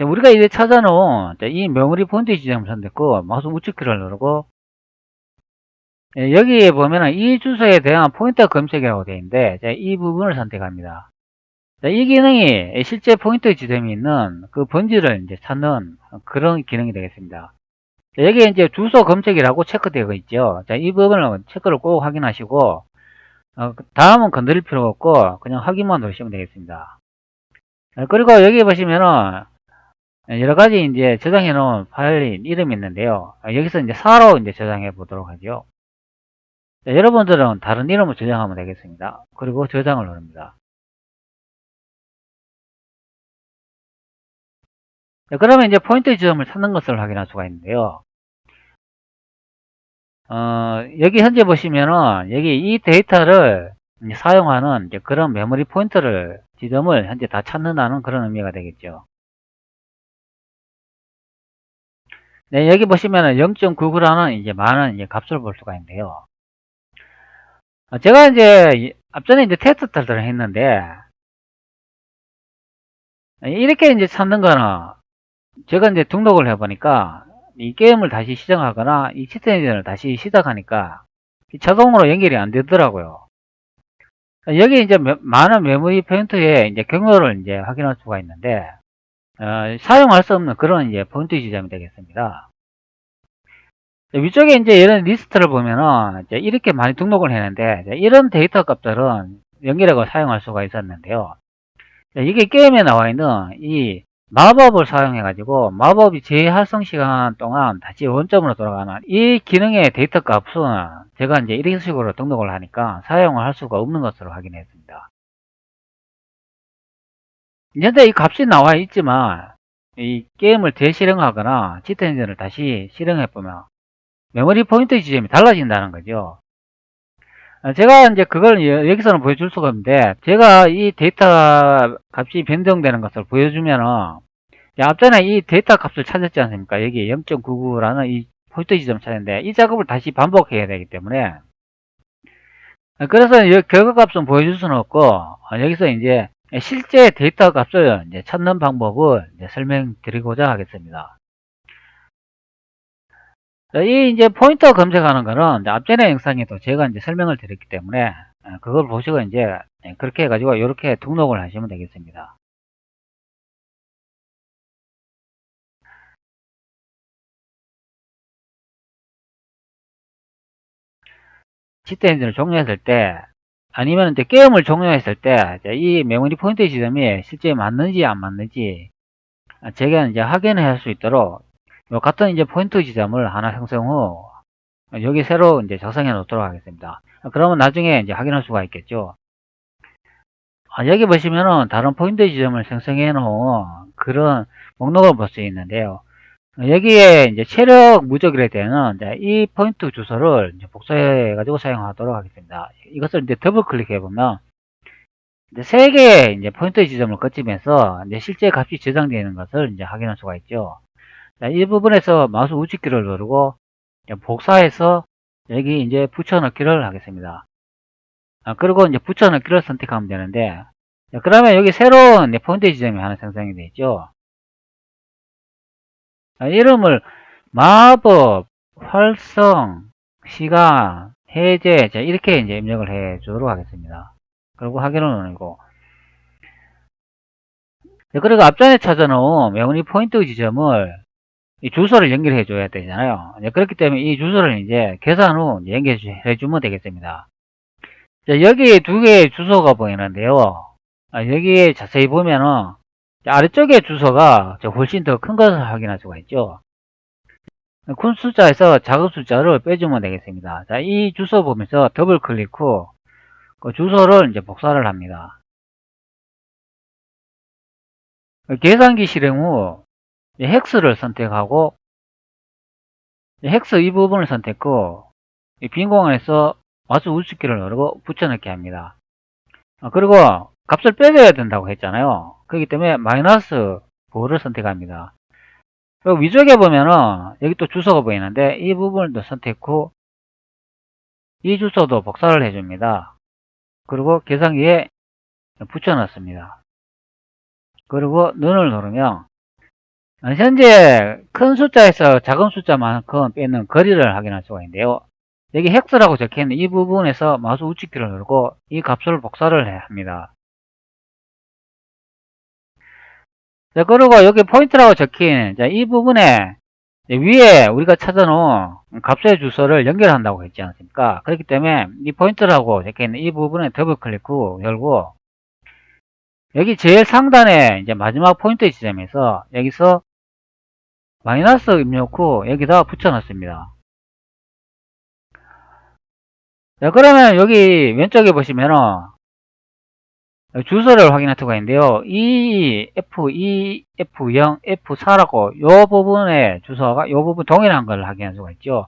우리가 이제 찾아놓은 이 메모리 포인터 지점을 선택하고 마우스 우측키를 누르고 여기에 보면은 이 주소에 대한 포인터 검색이라고 되어 있는데 이 부분을 선택합니다. 이 기능이 실제 포인터 지점이 있는 그 번지를 이제 찾는 그런 기능이 되겠습니다. 여기에 이제 주소 검색이라고 체크되어 있죠. 이 부분을 체크를 꼭 확인하시고 다음은 건드릴 필요가 없고 그냥 확인만 누르시면 되겠습니다. 그리고 여기 보시면은 여러 가지 이제 저장해 놓은 파일 이름이 있는데요. 여기서 이제 4로 이제 저장해 보도록 하죠. 여러분들은 다른 이름을 저장하면 되겠습니다. 그리고 저장을 누릅니다. 그러면 이제 포인트 지점을 찾는 것을 확인할 수가 있는데요. 여기 현재 보시면은 여기 이 데이터를 사용하는 이제 그런 메모리 포인터를 지점을 현재 다 찾는다는 그런 의미가 되겠죠. 네, 여기 보시면은 0.99라는 이제 많은 이제 값을 볼 수가 있는데요. 제가 이제 앞전에 이제 테스트를 했는데 이렇게 이제 찾는 거는 제가 이제 등록을 해보니까 이 게임을 다시 시작하거나 이 치트 엔진을 다시 시작하니까 자동으로 연결이 안 되더라고요. 여기 이제 많은 메모리 포인트에 이제 경로를 이제 확인할 수가 있는데 사용할 수 없는 그런 이제 포인트 지점이 되겠습니다. 위쪽에 이제 이런 리스트를 보면은 이제 이렇게 많이 등록을 했는데 이런 데이터 값들은 연결하고 사용할 수가 있었는데요. 이게 게임에 나와 있는 이 마법을 사용해 가지고 마법이 재활성 시간 동안 다시 원점으로 돌아가는 이 기능의 데이터 값은 제가 이제 이런 식으로 등록을 하니까 사용을 할 수가 없는 것으로 확인했습니다. 현재 이 값이 나와 있지만 이 게임을 재실행하거나 치트 엔진을 다시 실행해 보면 메모리 포인트 지점이 달라진다는 거죠. 제가 이제 그걸 여기서는 보여줄 수가 없는데 제가 이 데이터 값이 변동되는 것을 보여주면은 앞전에 이 데이터 값을 찾았지 않습니까? 여기 0.99라는 이 포인트 지점을 찾았는데 이 작업을 다시 반복해야 되기 때문에 그래서 결과값은 보여줄 수는 없고 여기서 이제 실제 데이터 값을 이제 찾는 방법을 이제 설명드리고자 하겠습니다. 이 이제 포인터 검색하는 거는 이제 앞전에 영상에도 제가 이제 설명을 드렸기 때문에 그걸 보시고 이제 그렇게 해가지고 이렇게 등록을 하시면 되겠습니다. 치트 엔진을 종료했을 때 아니면 이제 게임을 종료했을 때 이 메모리 포인트 지점이 실제 맞는지 안 맞는지 제가 이제 확인을 할 수 있도록 같은 이제 포인트 지점을 하나 생성 후 여기 새로 이제 작성해 놓도록 하겠습니다. 그러면 나중에 이제 확인할 수가 있겠죠. 여기 보시면은 다른 포인트 지점을 생성해 놓은 그런 목록을 볼 수 있는데요. 여기에 이제 체력 무적일에 되는 이제 이 포인트 주소를 이제 복사해 가지고 사용하도록 하겠습니다. 이것을 이제 더블 클릭해 보면 이제 세 개의 이제 포인트 지점을 거치면서 이제 실제 값이 저장되어 있는 것을 이제 확인할 수가 있죠. 자, 이 부분에서 마우스 우측키를 누르고 복사해서 여기 이제 붙여넣기를 하겠습니다. 그리고 이제 붙여넣기를 선택하면 되는데 그러면 여기 새로운 포인트 지점이 하나 생성이 되죠. 이름을 마법, 활성, 시간, 해제 이렇게 이제 입력을 해 주도록 하겠습니다. 그리고 확인을 누르고 그리고 앞전에 찾아놓은 메모리 포인트 지점을 이 주소를 연결해 줘야 되잖아요. 그렇기 때문에 이 주소를 이제 계산 후 연결해 주면 되겠습니다. 여기 두 개의 주소가 보이는데요. 여기에 자세히 보면은 아래쪽에 주소가 훨씬 더 큰 것을 확인할 수가 있죠. 큰 숫자에서 작은 숫자를 빼주면 되겠습니다. 자, 이 주소 보면서 더블 클릭 후 그 주소를 이제 복사를 합니다. 계산기 실행 후 헥스를 선택하고 헥스 이 부분을 선택 후 빈 공간에서 마우스 우측키를 누르고 붙여넣기 합니다. 그리고 값을 빼줘야 된다고 했잖아요. 그렇기 때문에 마이너스 5를 선택합니다. 그리고 위쪽에 보면은 여기 또 주소가 보이는데 이 부분을 또 선택 후 이 주소도 복사를 해줍니다. 그리고 계산기에 붙여넣습니다. 그리고 눈을 누르면 현재 큰 숫자에서 작은 숫자만큼 빼는 거리를 확인할 수가 있는데요. 여기 헥스라고 적혀있는 이 부분에서 마우스 우측키를 누르고 이 값을 복사를 합니다. 자, 그리고 여기 포인트라고 적힌 이 부분에 위에 우리가 찾아놓은 값의 주소를 연결한다고 했지 않습니까? 그렇기 때문에 이 포인트라고 적혀있는 이 부분에 더블 클릭 후 열고 여기 제일 상단에 이제 마지막 포인트 지점에서 여기서 마이너스 입력 후 여기다 붙여놨습니다. 자, 그러면 여기 왼쪽에 보시면은 주소를 확인할 수가 있는데요. E, F2, F0, F4라고 요 부분의 주소가 요 부분 동일한 걸 확인할 수가 있죠.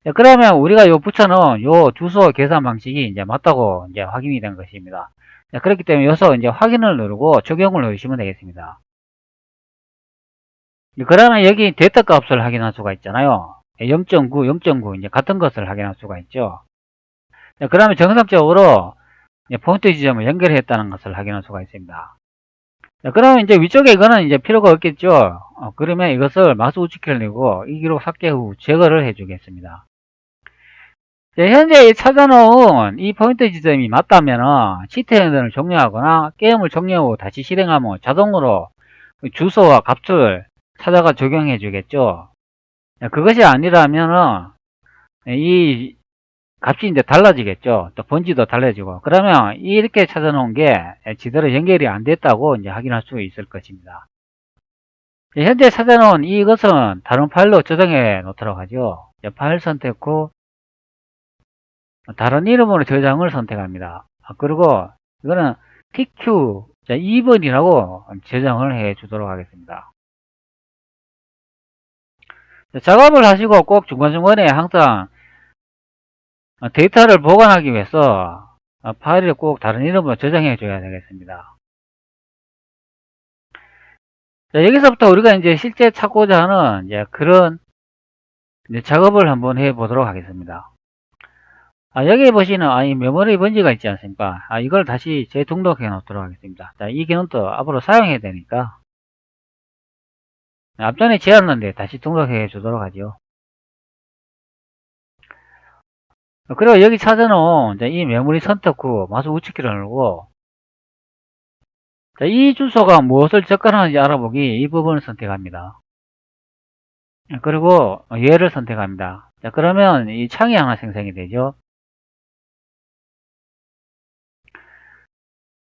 자, 그러면 우리가 요 붙여놓은 요 주소 계산 방식이 이제 맞다고 이제 확인이 된 것입니다. 자, 그렇기 때문에 여기서 이제 확인을 누르고 적용을 누르시면 되겠습니다. 그러면 여기 데이터 값을 확인할 수가 있잖아요. 0.9, 0.9 이제 같은 것을 확인할 수가 있죠. 자, 그러면 정상적으로 포인트 지점을 연결했다는 것을 확인할 수가 있습니다. 자, 그러면 이제 위쪽에 이거는 이제 필요가 없겠죠. 그러면 이것을 마우스 우측키를 누르고 이 기록 삭제 후 제거를 해주겠습니다. 자, 현재 찾아놓은 이 포인트 지점이 맞다면 시트 행동을 종료하거나 게임을 종료 후 다시 실행하면 자동으로 주소와 값을 찾아가 적용해 주겠죠. 자, 그것이 아니라면은 이 값이 이제 달라지겠죠. 또 번지도 달라지고. 그러면 이렇게 찾아놓은 게 제대로 연결이 안 됐다고 이제 확인할 수 있을 것입니다. 현재 찾아놓은 이것은 다른 파일로 저장해 놓도록 하죠. 파일 선택 후 다른 이름으로 저장을 선택합니다. 그리고 이거는 TQ 2번이라고 저장을 해 주도록 하겠습니다. 작업을 하시고 꼭 중간중간에 항상 데이터를 보관하기 위해서 파일을 꼭 다른 이름으로 저장해 줘야 되겠습니다. 자, 여기서부터 우리가 이제 실제 찾고자 하는 이제 그런 이제 작업을 한번 해 보도록 하겠습니다. 여기 보시는 이 메모리 번지가 있지 않습니까? 이걸 다시 재등록해 놓도록 하겠습니다. 자, 이 기능도 앞으로 사용해야 되니까 앞전에 지웠는데 다시 등록해 주도록 하죠. 그리고 여기 찾아놓은 이 메모리 선택 후 마우스 우측키를 누르고 이 주소가 무엇을 접근하는지 알아보기 이 부분을 선택합니다. 그리고 얘를 선택합니다. 자, 그러면 이 창이 하나 생성이 되죠.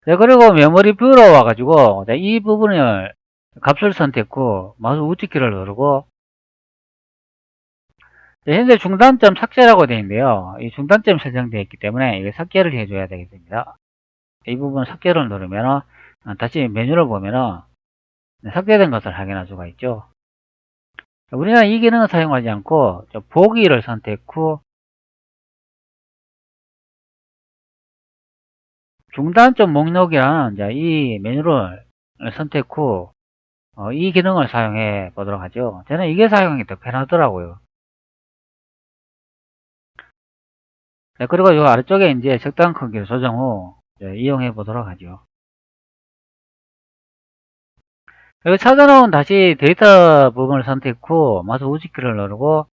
자, 그리고 메모리 뷰로 와가지고 이 부분을 값을 선택 후 마우스 우측키를 누르고 현재 중단점 삭제라고 되어 있는데요. 이 중단점 설정되어 있기 때문에 이거 삭제를 해줘야 되겠습니다. 이 부분 삭제를 누르면 다시 메뉴를 보면 삭제된 것을 확인할 수가 있죠. 우리는 이 기능을 사용하지 않고 보기를 선택 후 중단점 목록이라는 이 메뉴를 선택 후 이 기능을 사용해 보도록 하죠. 저는 이게 사용하기 더 편하더라고요. 네, 그리고 이 아래쪽에 이제 적당한 크기를 조정 후 이용해 보도록 하죠. 여기 찾아놓은 다시 데이터 부분을 선택 후 마우스 우측키를 누르고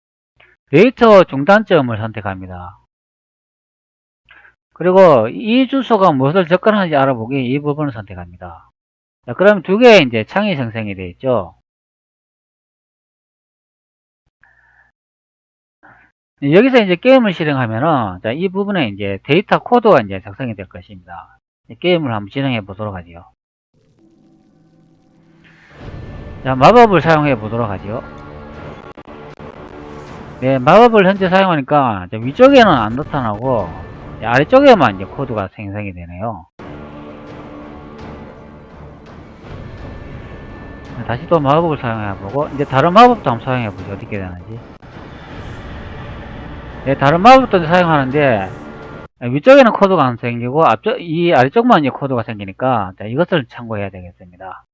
데이터 중단점을 선택합니다. 그리고 이 주소가 무엇을 접근하는지 알아보기 이 부분을 선택합니다. 자, 그럼 두 개의 이제 창이 생성이 되어 있죠. 여기서 이제 게임을 실행하면은 이 부분에 이제 데이터 코드가 이제 작성이 될 것입니다. 게임을 한번 진행해 보도록 하죠. 자, 마법을 사용해 보도록 하죠. 네, 마법을 현재 사용하니까 위쪽에는 안 나타나고 아래쪽에만 이제 코드가 생성이 되네요. 다시 또 마법을 사용해 보고 이제 다른 마법도 한번 사용해 보죠. 어떻게 되는지. 네, 다른 마법도 사용하는데 위쪽에는 코드가 안 생기고 이 아래쪽만 이제 코드가 생기니까 이것을 참고해야 되겠습니다.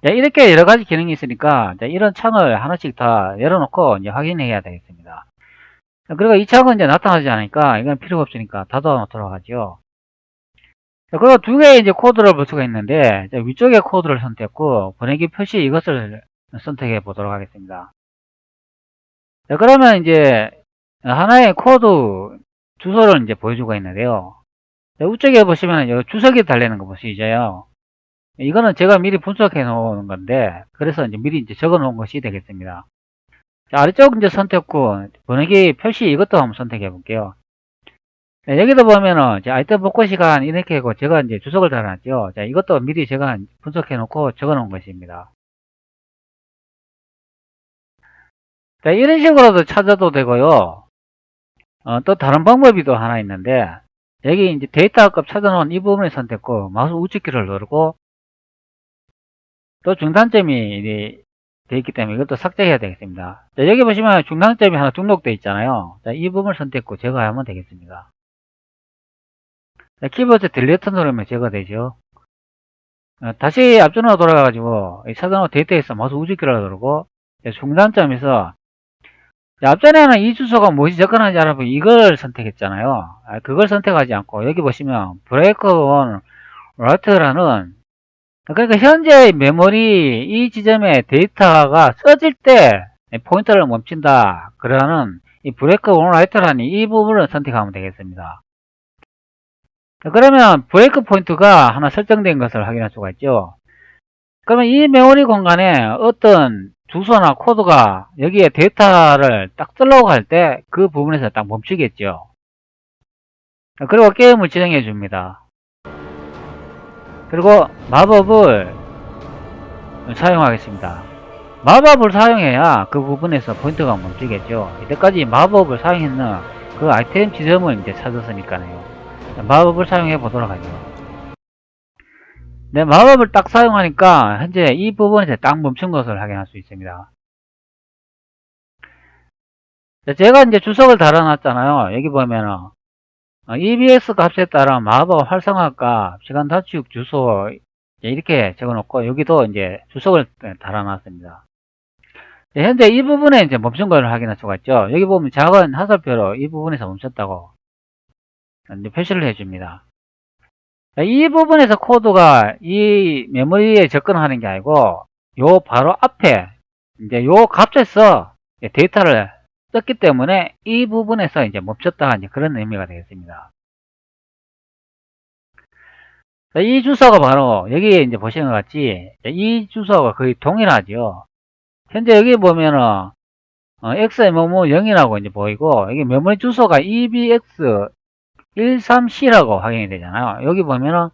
자, 이렇게 여러 가지 기능이 있으니까 자, 이런 창을 하나씩 다 열어놓고 이제 확인해야 되겠습니다. 자, 그리고 이 창은 이제 나타나지 않으니까 이건 필요가 없으니까 닫아놓도록 하죠. 자, 그리고 두 개의 이제 코드를 볼 수가 있는데 자, 위쪽의 코드를 선택했고 보내기 표시 이것을 선택해 보도록 하겠습니다. 자, 그러면 이제 하나의 코드 주소를 이제 보여주고 있는데요. 자, 우측에 보시면 여기 주석이 달리는 거 보시죠. 이거는 제가 미리 분석해 놓은 건데 그래서 이제 미리 이제 적어 놓은 것이 되겠습니다. 자, 아래쪽 이제 선택구 보내기 표시 이것도 한번 선택해 볼게요. 네, 여기도 보면은 이제 아이템 복구 시간 이렇게 하고 제가 이제 주석을 달아놨죠. 자, 이것도 미리 제가 분석해 놓고 적어 놓은 것입니다. 자, 이런 식으로도 찾아도 되고요. 또 다른 방법이 또 하나 있는데 여기 이제 데이터 값 찾아놓은 이 부분을 선택하고 마우스 우측키를 누르고 또 중단점이 되어 있기 때문에 이것도 삭제해야 되겠습니다. 자, 여기 보시면 중단점이 하나 등록되어 있잖아요. 자, 이 부분을 선택하고 제거하면 되겠습니다. 자, 키보드 딜리트 누르면 제거되죠. 다시 앞전으로 돌아가가지고 찾아놓은 데이터에서 마우스 우측키를 누르고 중단점에서 앞전에는 이 주소가 무엇이 접근하는지 알아보고 이걸 선택했잖아요. 그걸 선택하지 않고 여기 보시면 브레이크 온 라이트라는 그러니까 현재 메모리 이 지점에 데이터가 써질 때 포인터를 멈춘다. 그러는 이 브레이크 온 라이트라는 이 부분을 선택하면 되겠습니다. 그러면 브레이크 포인트가 하나 설정된 것을 확인할 수가 있죠. 그러면 이 메모리 공간에 어떤 주소나 코드가 여기에 데이터를 딱 쓰려고 할 때 그 부분에서 딱 멈추겠죠. 그리고 게임을 지정해 줍니다. 그리고 마법을 사용하겠습니다. 마법을 사용해야 그 부분에서 포인트가 멈추겠죠. 이때까지 마법을 사용했는 그 아이템 지점을 이제 찾았으니까요. 마법을 사용해 보도록 하죠. 네, 마법을 딱 사용하니까 현재 이 부분에서 딱 멈춘 것을 확인할 수 있습니다. 제가 이제 주석을 달아놨잖아요. 여기 보면은 EBS 값에 따라 마법 활성화 값, 시간 단축 주소 이렇게 적어놓고 여기도 이제 주석을 달아놨습니다. 현재 이 부분에 이제 멈춘 걸 확인할 수가 있죠. 여기 보면 작은 하살표로 이 부분에서 멈췄다고 이제 표시를 해줍니다. 이 부분에서 코드가 이 메모리에 접근하는 게 아니고 요 바로 앞에 이제 요 값에서 데이터를 썼기 때문에 이 부분에서 이제 멈췄다 이제 그런 의미가 되겠습니다. 이 주소가 바로 여기 이제 보시는 것 같이 이 주소가 거의 동일하죠. 현재 여기 보면은 XMM0이라고 이제 보이고 여기 메모리 주소가 EBX13C라고 확인이 되잖아요. 여기 보면은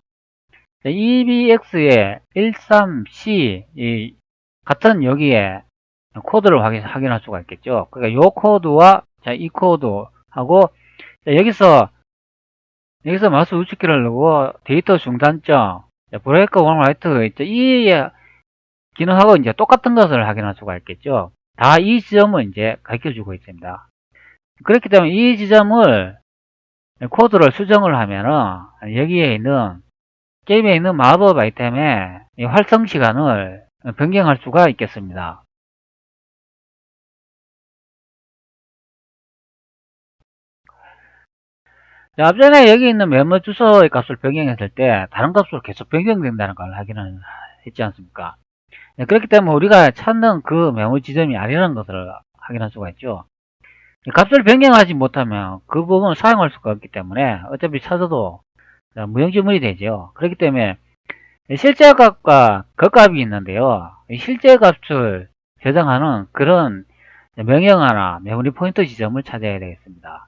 EBX에 13C 이 같은 여기에 코드를 확인할 수가 있겠죠. 그러니까 요 코드와 이 코드하고 여기서 마우스 우측키를 누르고 데이터 중단점 브레이크 온 라이트 있죠. 이 기능하고 이제 똑같은 것을 확인할 수가 있겠죠. 다 이 지점을 이제 가르쳐 주고 있습니다. 그렇기 때문에 이 지점을 코드를 수정을 하면은 여기에 있는 게임에 있는 마법 아이템의 활성 시간을 변경할 수가 있겠습니다. 자, 앞전에 여기 있는 메모 주소의 값을 변경했을 때 다른 값으로 계속 변경된다는 걸 확인을 했지 않습니까? 네, 그렇기 때문에 우리가 찾는 그 메모 지점이 아니라는 것을 확인할 수가 있죠. 값을 변경하지 못하면 그 부분을 사용할 수가 없기 때문에 어차피 찾아도 무용지물이 되죠. 그렇기 때문에 실제 값과 겉값이 있는데요. 실제 값을 저장하는 그런 명령어나 메모리 포인터 지점을 찾아야 되겠습니다.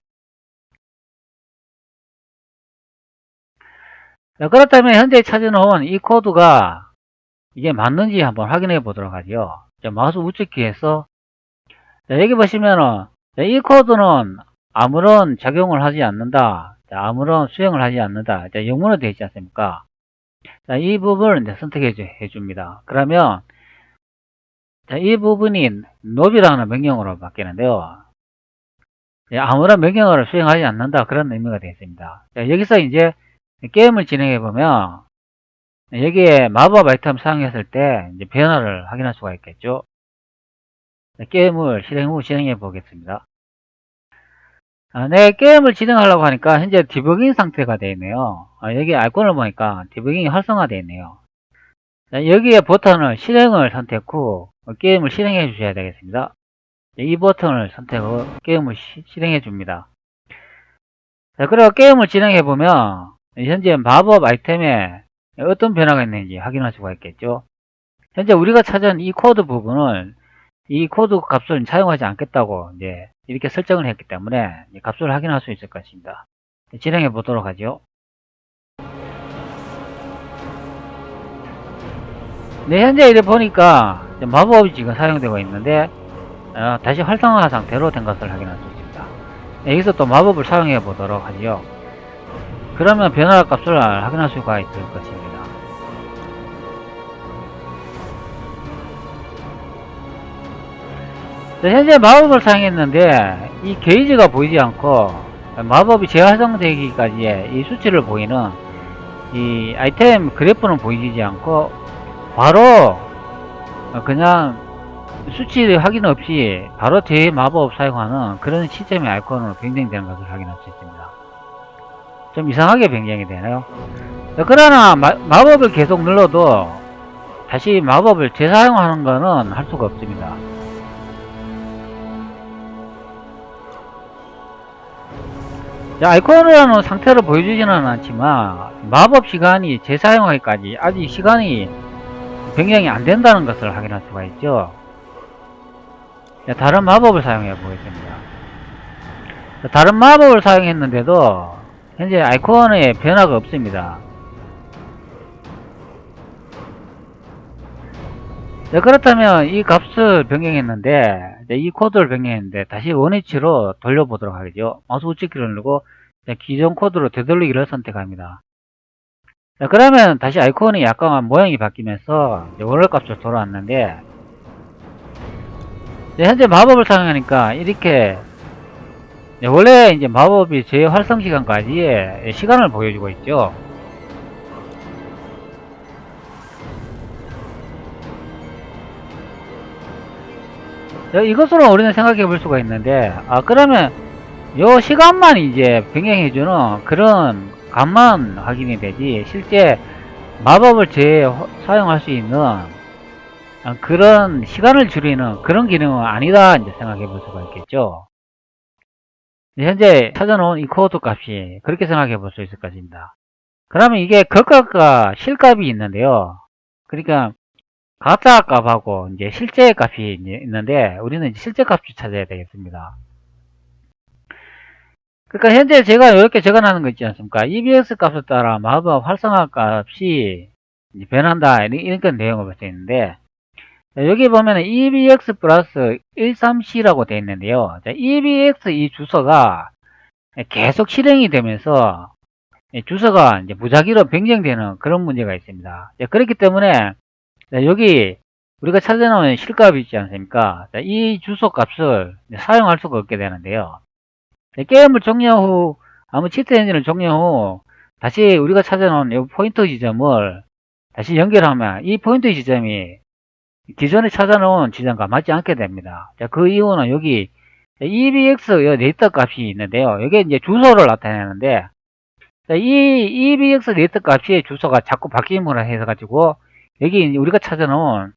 그렇다면 현재 찾아놓은 이 코드가 이게 맞는지 한번 확인해 보도록 하죠. 마우스 우측키에서 여기 보시면은 이 코드는 아무런 작용을 하지 않는다. 아무런 수행을 하지 않는다. 영문으로 되어 있지 않습니까? 이 부분을 이제 선택해 줍니다. 그러면 이 부분이 nob이라는 명령어로 바뀌는데요. 아무런 명령어를 수행하지 않는다. 그런 의미가 되겠습니다. 여기서 이제 게임을 진행해 보면 여기에 마법 아이템 사용했을 때 이제 변화를 확인할 수가 있겠죠. 게임을 실행 후 진행해 보겠습니다. 네, 게임을 진행하려고 하니까 현재 디버깅 상태가 되어 있네요. 여기 아이콘을 보니까 디버깅이 활성화되어 있네요. 여기에 버튼을 실행을 선택 후 게임을 실행해 주셔야 되겠습니다. 이 버튼을 선택 후 게임을 실행해 줍니다. 자, 그리고 게임을 진행해 보면 현재 마법 아이템에 어떤 변화가 있는지 확인할 수가 있겠죠. 현재 우리가 찾은 이 코드 부분을 이 코드 값을 사용하지 않겠다고 이제 이렇게 설정을 했기 때문에 값을 확인할 수 있을 것입니다. 진행해 보도록 하죠. 네, 현재 이래 보니까 마법이 지금 사용되고 있는데 다시 활성화 상태로 된 것을 확인할 수 있습니다. 네, 여기서 또 마법을 사용해 보도록 하죠. 그러면 변화 값을 확인할 수가 있을 것입니다. 현재 마법을 사용했는데 이 게이지가 보이지 않고 마법이 재활성되기까지의 이 수치를 보이는 이 아이템 그래프는 보이지 않고 바로 그냥 수치 확인 없이 바로 재마법 사용하는 그런 시스템의 아이콘으로 변경되는 것을 확인할 수 있습니다. 좀 이상하게 변경이 되나요? 그러나 마법을 계속 눌러도 다시 마법을 재사용하는 것은 할 수가 없습니다. 아이콘이라는 상태로 보여주지는 않지만 마법 시간이 재사용하기까지 아직 시간이 변경이 안 된다는 것을 확인할 수가 있죠. 다른 마법을 사용해 보겠습니다. 다른 마법을 사용했는데도 현재 아이콘에 변화가 없습니다. 그렇다면 이 값을 변경했는데 이 코드를 변경했는데 다시 원위치로 돌려보도록 하겠죠. 마우스 우측키를 누르고 기존 코드로 되돌리기를 선택합니다. 그러면 다시 아이콘이 약간 모양이 바뀌면서 원래 값으로 돌아왔는데 현재 마법을 사용하니까 이렇게 원래 이제 마법이 재활성 시간까지 시간을 보여주고 있죠. 이것으로 우리는 생각해 볼 수가 있는데 그러면 요 시간만 이제 변경해주는 그런 값만 확인이 되지 실제 마법을 사용할 수 있는 그런 시간을 줄이는 그런 기능은 아니다 이제 생각해 볼 수가 있겠죠. 현재 찾아놓은 이 코드 값이 그렇게 생각해 볼 수 있을 것입니다. 그러면 이게 겉값과 실값이 있는데요. 그러니까 가짜 값하고 이제 실제 값이 있는데 우리는 이제 실제 값을 찾아야 되겠습니다. 그러니까 현재 제가 이렇게 적어놓은 거 있지 않습니까? EBX 값에 따라 마법 활성화 값이 변한다 이런 내용을 볼 수 있는데 여기 보면 EBX 플러스 13C라고 되어 있는데요. EBX 이 주소가 계속 실행이 되면서 주소가 이제 무작위로 변경되는 그런 문제가 있습니다. 그렇기 때문에 여기 우리가 찾아놓은 실값이 있지 않습니까? 이 주소 값을 사용할 수가 없게 되는데요. 게임을 종료 후 아무 치트 엔진을 종료 후 다시 우리가 찾아놓은 이 포인터 지점을 다시 연결하면 이 포인터 지점이 기존에 찾아놓은 지점과 맞지 않게 됩니다. 그 이유는 여기 EBX 네이터 값이 있는데요. 이게 이제 주소를 나타내는데 이 EBX 네이터 값의 주소가 자꾸 바뀜으로 해서 가지고 여기 우리가 찾아놓은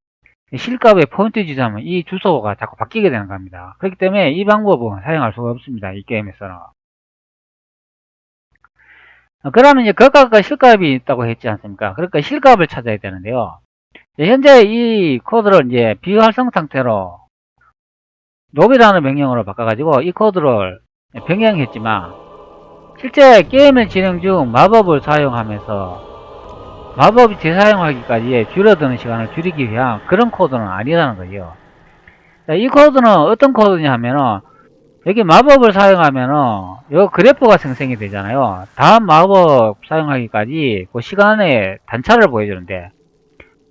실값의 포인트 지점은 이 주소가 자꾸 바뀌게 되는 겁니다. 그렇기 때문에 이 방법은 사용할 수가 없습니다. 이 게임에서는. 그러면 이제 겉값과 실값이 있다고 했지 않습니까? 그러니까 실값을 찾아야 되는데요. 현재 이 코드를 이제 비활성 상태로 롭이라는 명령어로 바꿔가지고 이 코드를 변경했지만 실제 게임을 진행 중 마법을 사용하면서 마법이 재사용하기까지 줄어드는 시간을 줄이기 위한 그런 코드는 아니라는 거죠. 이 코드는 어떤 코드냐 하면은 여기 마법을 사용하면은 요 그래프가 생성이 되잖아요. 다음 마법 사용하기까지 그 시간의 단차를 보여주는데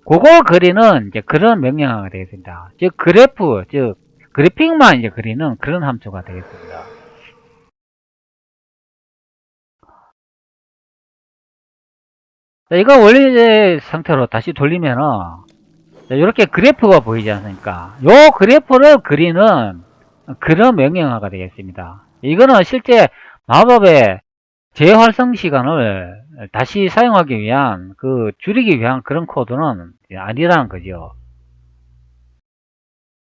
그거 그리는 이제 그런 명령어가 되겠습니다. 즉 그래프, 즉 그래픽만 이제 그리는 그런 함수가 되겠습니다. 자, 이거 원래 상태로 다시 돌리면은, 자, 이렇게 그래프가 보이지 않습니까? 요 그래프를 그리는 그런 명령어가 되겠습니다. 이거는 실제 마법의 재활성 시간을 다시 사용하기 위한, 줄이기 위한 그런 코드는 아니라는 거죠.